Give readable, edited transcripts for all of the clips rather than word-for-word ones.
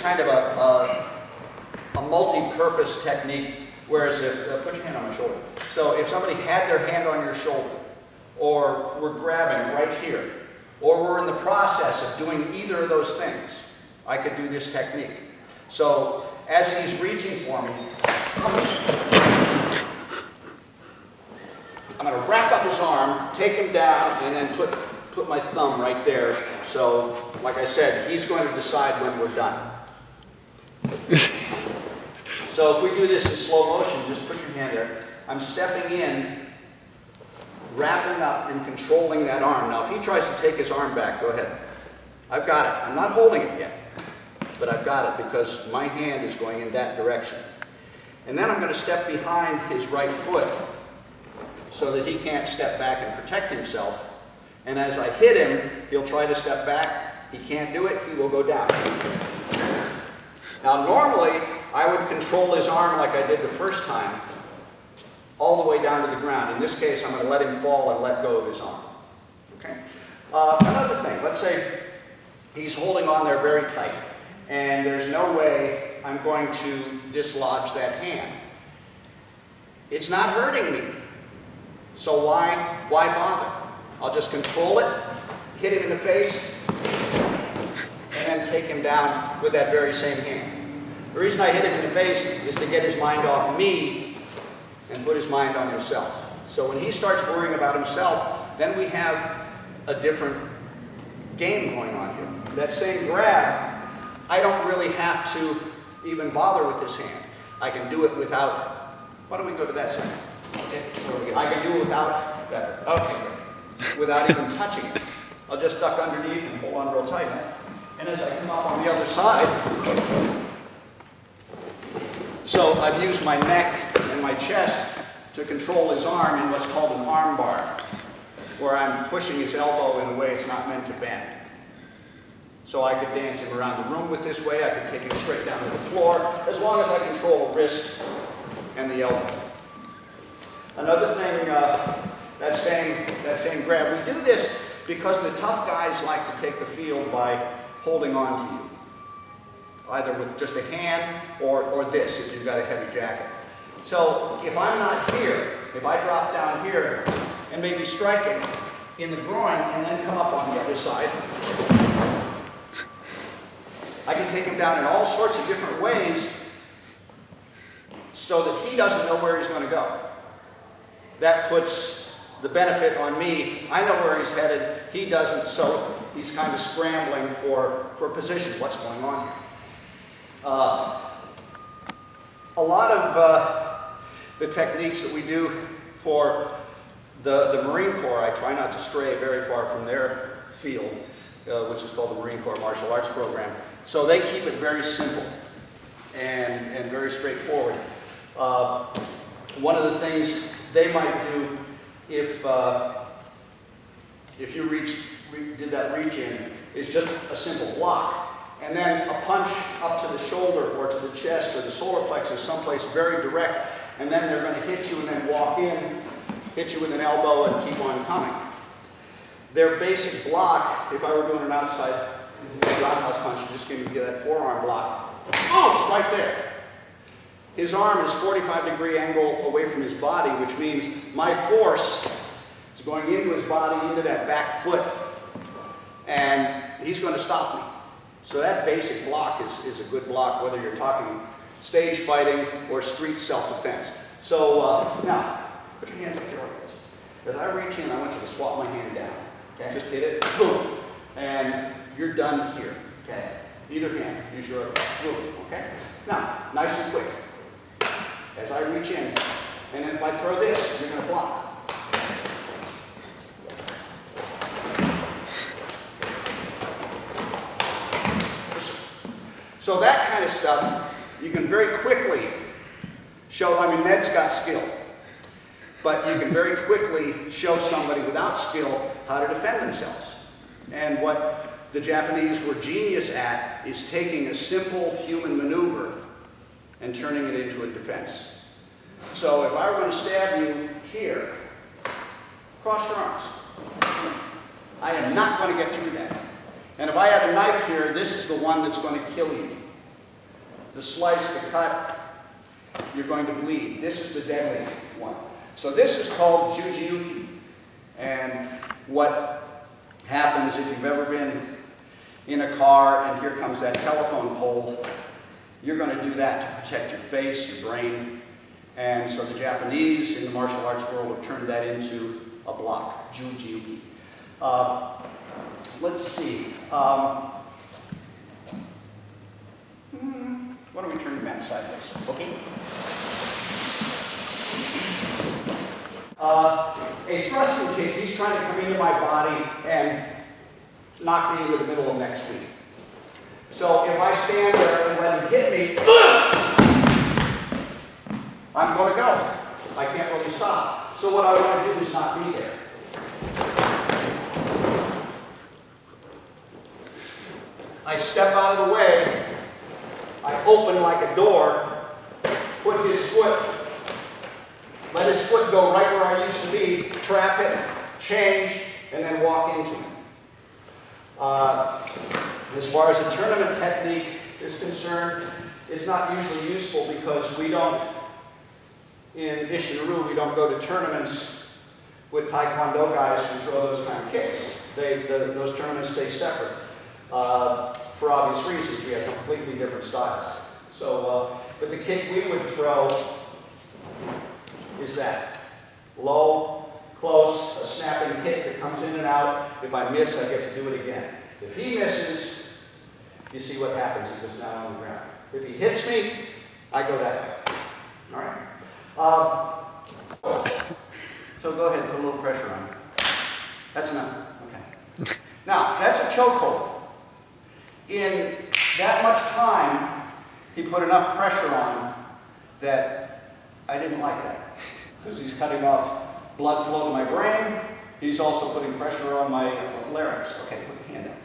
kind of a multi-purpose technique, whereas if, put your hand on my shoulder. So if somebody had their hand on your shoulder, or we're grabbing right here, or we're in the process of doing either of those things, I could do this technique. So as he's reaching for me, I'm going to wrap up his arm, take him down, and then put my thumb right there. So, like I said, he's going to decide when we're done. So if we do this in slow motion, just put your hand there. I'm stepping in, wrapping up and controlling that arm. Now if he tries to take his arm back, go ahead. I've got it. I'm not holding it yet, but I've got it because my hand is going in that direction. And then I'm going to step behind his right foot so that he can't step back and protect himself. And as I hit him, he'll try to step back. He can't do it. He will go down. Now normally, I would control his arm like I did the first time, all the way down to the ground. In this case, I'm going to let him fall and let go of his arm. Okay? Another thing, let's say he's holding on there very tight, and there's no way I'm going to dislodge that hand. It's not hurting me, so why bother? I'll just control it, hit him in the face, and then take him down with that very same hand. The reason I hit him in the face is to get his mind off me and put his mind on himself. So when he starts worrying about himself, then we have a different game going on here. That same grab, I don't really have to even bother with this hand. I can do it without, why don't we go to that side? Okay. I can do it without that. Okay. Without even touching it. I'll just duck underneath and hold on real tight. And as I come up on the other side, so I've used my neck and my chest to control his arm in what's called an arm bar, where I'm pushing his elbow in a way it's not meant to bend. So I could dance him around the room with this way, I could take him straight down to the floor, as long as I control the wrist and the elbow. Another thing, that same grab, we do this because the tough guys like to take the field by holding on to you, either with just a hand or this if you've got a heavy jacket. So if I'm not here, if I drop down here and maybe strike him in the groin and then come up on the other side, I can take him down in all sorts of different ways so that he doesn't know where he's going to go. That puts the benefit on me. I know where he's headed. He doesn't, so he's kind of scrambling for position. What's going on here? A lot of the techniques that we do for the Marine Corps, I try not to stray very far from their field, which is called the Marine Corps Martial Arts Program. So they keep it very simple and very straightforward. One of the things they might do if you did that reach in is just a simple block. And then a punch up to the shoulder or to the chest or the solar plexus, someplace very direct, and then they're going to hit you and then walk in, hit you with an elbow and keep on coming. Their basic block, if I were doing an outside roundhouse punch, just give me that forearm block. Oh, it's right there. His arm is 45-degree angle away from his body, which means my force is going into his body, into that back foot, and he's going to stop me. So that basic block is a good block, whether you're talking stage fighting or street self-defense. So now, put your hands up here like this. As I reach in, I want you to swap my hand down. Okay. Just hit it, boom, and you're done here. Okay. Either hand, use your other. Boom. Okay. Now, nice and quick. As I reach in, and then if I throw this, you're going to block. So that kind of stuff, you can very quickly show, I mean, Ned's got skill, but you can very quickly show somebody without skill how to defend themselves. And what the Japanese were genius at is taking a simple human maneuver and turning it into a defense. So if I were going to stab you here, cross your arms. I am not going to get through that. And if I had a knife here, this is the one that's going to kill you. the slice, the cut, you're going to bleed. This is the deadly one. So this is called jujiuki. And what happens if you've ever been in a car and here comes that telephone pole, you're going to do that to protect your face, your brain. And so the Japanese in the martial arts world have turned that into a block, jujiuki. Let's see. Why don't we turn the mat sideways? Okay. A thrusting kick, he's trying to come into my body and knock me into the middle of next week. So if I stand there and let him hit me, I'm going to go. I can't really stop. So what I want to do is not be there. I step out of the way, I open like a door, put his foot, let his foot go right where I used to be, trap it, change, and then walk into it. As far as the tournament technique is concerned, it's not usually useful because we don't, in Isshinryu, we don't go to tournaments with Taekwondo guys who throw those kind of kicks. Those tournaments stay separate. For obvious reasons, we have completely different styles. So, but the kick we would throw is that. Low, close, a snapping kick that comes in and out. If I miss, I get to do it again. If he misses, you see what happens. He goes down on the ground. If he hits me, I go that way. All right? So go ahead and put a little pressure on. That's enough. Okay. Now, that's a chokehold. In that much time, he put enough pressure on that I didn't like that. Because he's cutting off blood flow to my brain. He's also putting pressure on my larynx. Okay, put your hand out.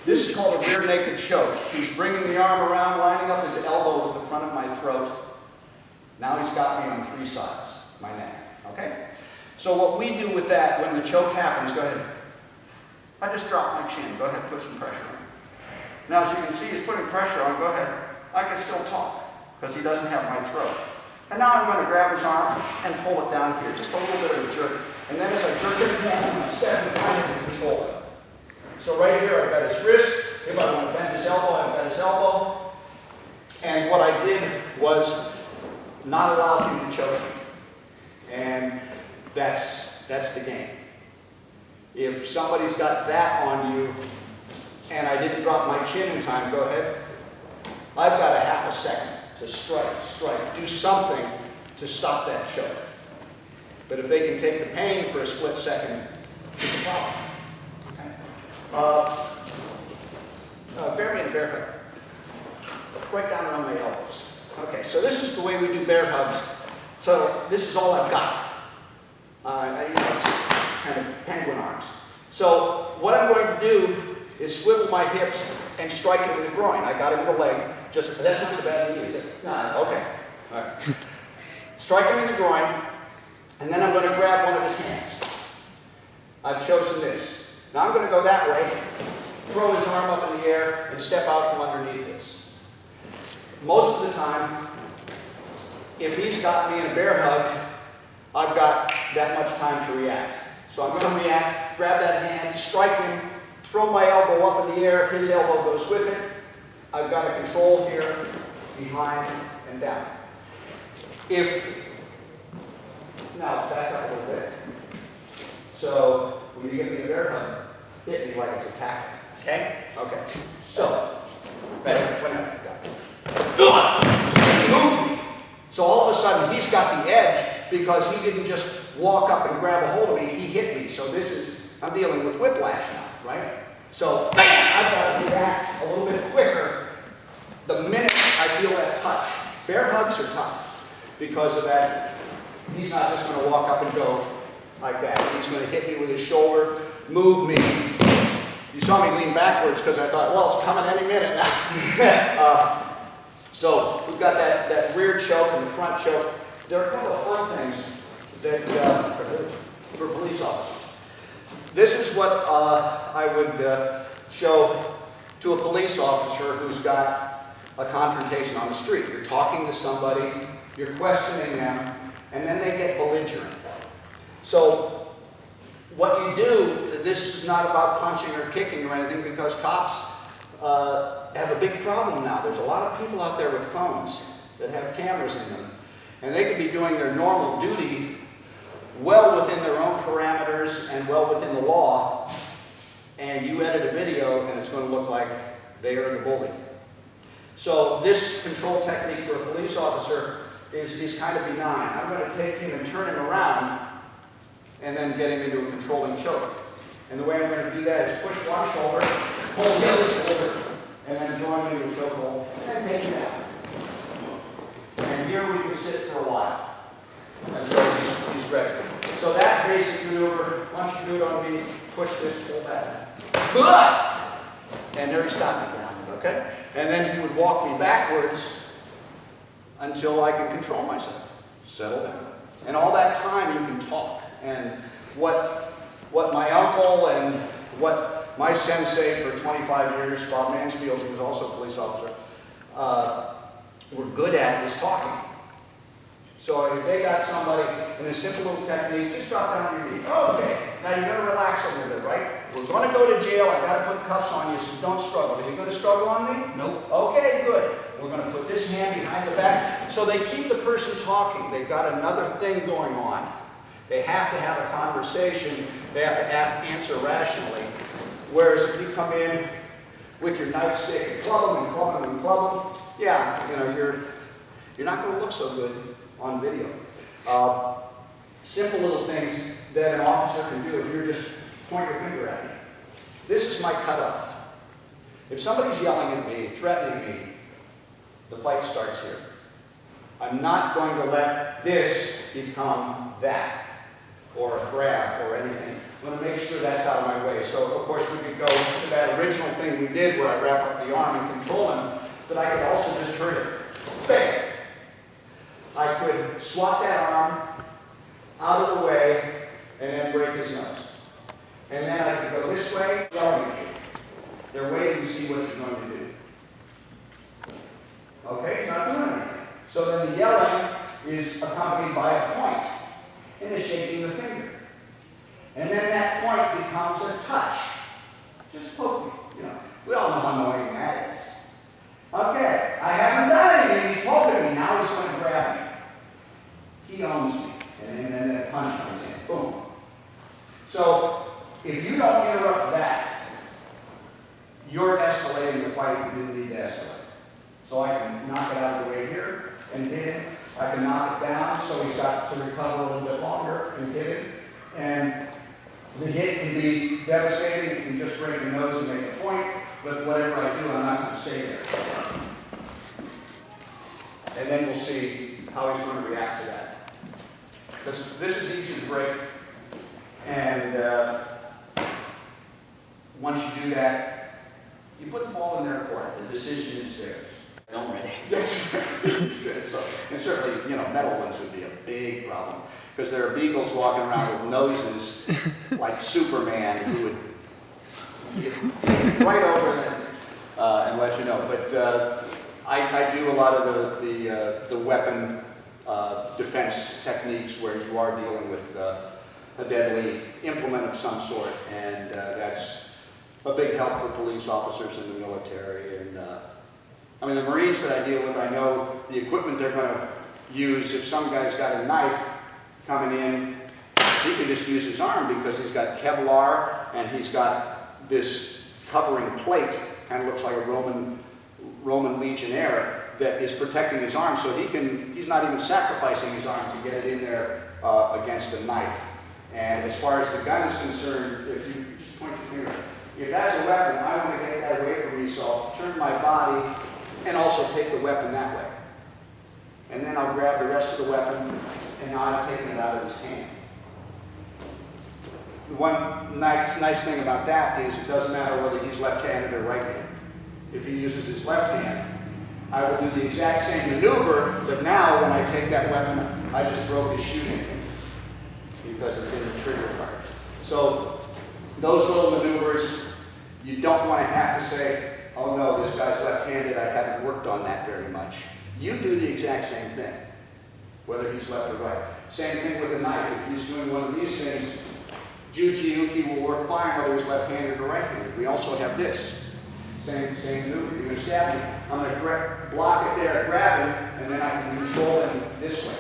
This is called a rear naked choke. He's bringing the arm around, lining up his elbow with the front of my throat. Now he's got me on 3 sides, my neck. Okay? So what we do with that, when the choke happens, go ahead. I just drop my chin. Go ahead, put some pressure on. Now, as you can see, he's putting pressure on. Go ahead. I can still talk because he doesn't have my throat. And now I'm going to grab his arm and pull it down here. Just a little bit of a jerk. And then as I jerk it again, I'm going to set him kind of control it. So right here, I've got his wrist. If I want to bend his elbow, I've got his elbow. And what I did was not allow him to choke me. And that's the game. If somebody's got that on you, and I didn't drop my chin in time, go ahead. I've got a half a second to strike, do something to stop that choke. But if they can take the pain for a split second, it's a problem. Okay. Bear me in bear hug. Right down around my elbows. Okay, so this is the way we do bear hugs. So this is all I've got. I use kind of penguin arms. So what I'm going to do is swivel my hips and strike him in the groin. I got him in the leg. Just, that's not the bad knee, is it? No. Okay. All right. Strike him in the groin, and then I'm going to grab one of his hands. I've chosen this. Now I'm going to go that way, throw his arm up in the air, and step out from underneath this. Most of the time, if he's got me in a bear hug, I've got that much time to react. So I'm going to react, grab that hand, strike him, throw my elbow up in the air, his elbow goes with it. I've got a control here, behind, and down. Now back up a little bit. So when you get me a bear hug, hit me like it's a tackle. Okay? Okay. So, ready? Whenever. So all of a sudden he's got the edge because he didn't just walk up and grab a hold of me, he hit me. So I'm dealing with whiplash now, right? So, bam! I've got to react a little bit quicker the minute I feel that touch. Bear hugs are tough because of that. He's not just going to walk up and go like that. He's going to hit me with his shoulder, move me. You saw me lean backwards because I thought, well, it's coming any minute now. So we've got that rear choke and the front choke. There are a couple of fun things that for police officers. This is what I would show to a police officer who's got a confrontation on the street. You're talking to somebody, you're questioning them, and then they get belligerent. So what you do, this is not about punching or kicking or anything, because cops have a big problem now. There's a lot of people out there with phones that have cameras in them, and they could be doing their normal duty well within their own parameters and well within the law, and you edit a video and it's going to look like they are the bully. So this control technique for a police officer is kind of benign. I'm going to take him and turn him around and then get him into a controlling choke. And the way I'm going to do that is push one shoulder, pull the other shoulder, and then join him into a choke hold, and take him down. And here we can sit for a while until he's ready. So that basic maneuver, once you do it on me, push this, pull back. And there he stopped me down, okay? And then he would walk me backwards until I can control myself. Settle down. And all that time you can talk. And what my uncle and what my sensei for 25 years, Bob Mansfield, who was also a police officer, were good at is talking. So if they got somebody in a simple little technique, just drop down on your knee. Okay, now you're going to relax a little bit, right? We're going to go to jail. I've got to put cuffs on you, so don't struggle. Are you going to struggle on me? Nope. Okay, good. We're going to put this hand behind the back. So they keep the person talking. They've got another thing going on. They have to have a conversation. They have to answer rationally. Whereas if you come in with your nightstick and club them and club them and club them, yeah, you know, you're not going to look so good on video. Simple little things that an officer can do if you're just point your finger at me. This is my cutoff. If somebody's yelling at me, threatening me, the fight starts here. I'm not going to let this become that, or a grab, or anything. I'm going to make sure that's out of my way. So, of course, we could go to that original thing we did where I wrap up the arm and control him, but I could also just turn it. Bam! I could swat that arm out of the way and then break his nose. And then I could go this way, yelling at you. They're waiting to see what you're going to do. Okay, he's not doing anything. So then the yelling is accompanied by a point and a shaking the finger. And then that point becomes a touch. Just poke me, you know. We all know how annoying that is. Okay, I haven't done anything. He's poking me. Now he's going to grab me. He owns me. And then that punch comes in. Boom. So if you don't interrupt that, you're escalating the fight you didn't need to escalate. So I can knock it out of the way here and hit him. I can knock it down so he's got to recover a little bit longer and hit him. And the hit can be devastating. You can just break your nose and make a point. But whatever I do, I'm not going to stay there. And then we'll see how he's going to react to that. Because this is easy to break. And once you do that, you put the ball in their court. The decision is theirs. I'm ready. Yes. And certainly, you know, metal ones would be a big problem. Because there are beagles walking around with noses like Superman who would right over them and let you know. But I do a lot of the weapon defense techniques where you are dealing with a deadly implement of some sort, and that's a big help for police officers in the military. And I mean, the Marines that I deal with, I know the equipment they're going to use. If some guy's got a knife coming in, he can just use his arm because he's got Kevlar and he's got this covering plate, kind of looks like a Roman legionnaire, that is protecting his arm, so he's not even sacrificing his arm to get it in there against a knife. And as far as the gun is concerned, if you just point your finger, if that's a weapon, I want to get that away from me, so I'll turn my body and also take the weapon that way. And then I'll grab the rest of the weapon, and now I'm taking it out of his hand. The one nice thing about that is it doesn't matter whether he's left-handed or right-handed. If he uses his left hand, I will do the exact same maneuver, but now when I take that weapon, I just broke his shooting finger because it's in the trigger part. So those little maneuvers, you don't want to have to say, oh no, this guy's left-handed, I haven't worked on that very much. You do the exact same thing, whether he's left or right. Same thing with a knife. If he's doing one of these things, Juji-uki will work fine whether he's left-handed or right-handed. We also have this. Same maneuver. You're going to stab me. I'm going to block it there, grab him, and then I can control him this way.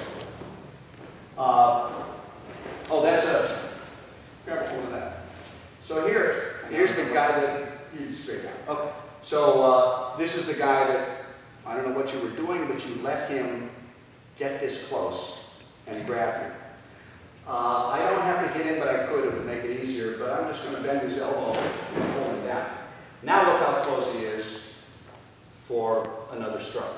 Oh, that's a... Careful with that. So here's the guy that... You straight down. Okay. So this is the guy that, I don't know what you were doing, but you let him get this close and grab him. I don't have to hit him, but I could to make it easier, but I'm just going to bend his elbow and pull him down. Now look how close he is for another stroke.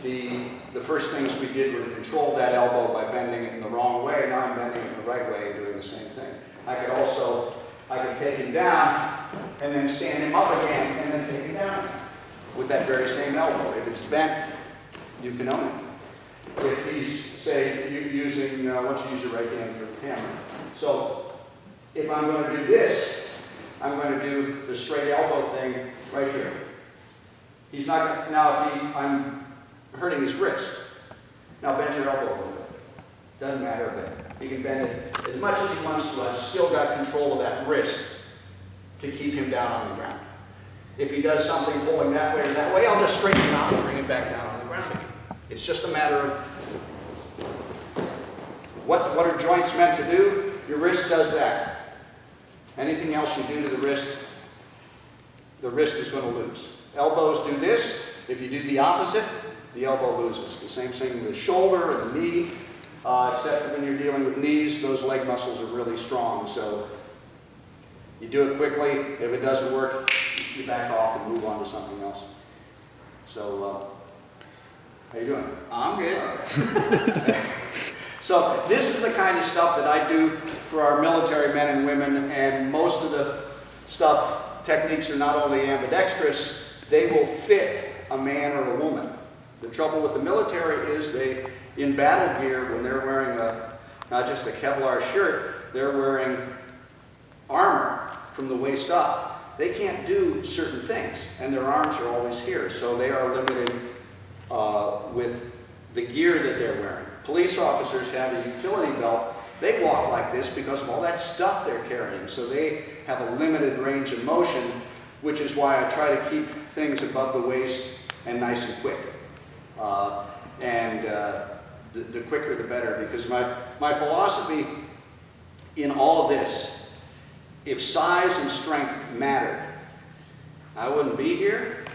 The first things we did were to control that elbow by bending it in the wrong way. Now I'm bending it in the right way and doing the same thing. I could take him down and then stand him up again and then take him down with that very same elbow. If it's bent, you can own it. If he's, say, using, why don't you use your right hand for the hammer. So if I'm going to do this, I'm going to do the straight elbow thing right here. He's not, now if I'm hurting his wrist, now bend your elbow a little bit. Doesn't matter a bit. He can bend it as much as he wants to. I've still got control of that wrist to keep him down on the ground. If he does something pulling that way or that way, I'll just straighten him out and bring him back down on the ground again. It's just a matter of what are joints meant to do? Your wrist does that. Anything else you do to the wrist is going to lose. Elbows do this. If you do the opposite, the elbow loses. The same thing with the shoulder and the knee, except that when you're dealing with knees, those leg muscles are really strong. So you do it quickly. If it doesn't work, you back off and move on to something else. So, how you doing? I'm good. So this is the kind of stuff that I do for our military men and women, and most of the techniques are not only ambidextrous, they will fit a man or a woman. The trouble with the military is in battle gear, when they're wearing not just a Kevlar shirt, they're wearing armor from the waist up. They can't do certain things, and their arms are always here, so they are limited with the gear that they're wearing. Police officers have a utility belt. They walk like this because of all that stuff they're carrying, so they have a limited range of motion, which is why I try to keep things above the waist and nice and quick. The quicker the better, because my philosophy in all of this, if size and strength mattered, I wouldn't be here,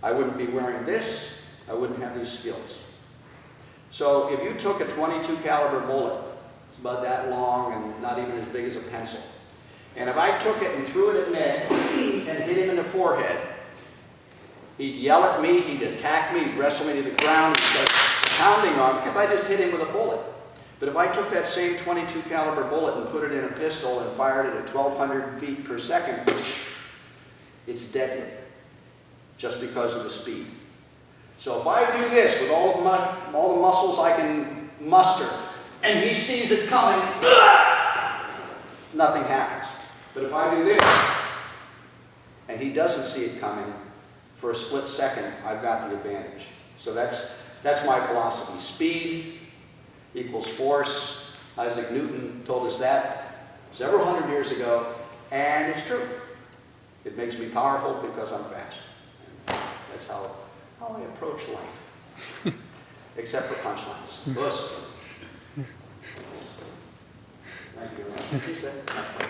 I wouldn't be wearing this, I wouldn't have these skills. So if you took a .22 caliber bullet, it's about that long and not even as big as a pencil, and if I took it and threw it at Ned and hit him in the forehead, he'd yell at me, he'd attack me, he'd wrestle me to the ground, he'd start pounding on me because I just hit him with a bullet. But if I took that same .22 caliber bullet and put it in a pistol and fired it at 1,200 feet per second, it's deadly, just because of the speed. So if I do this with all the muscles I can muster, and he sees it coming, nothing happens. But if I do this, and he doesn't see it coming, for a split second, I've got the advantage. So that's my philosophy. Speed equals force. Isaac Newton told us that several hundred years ago, and it's true. It makes me powerful because I'm fast. And that's how I approach life, except for punchlines. Thank you.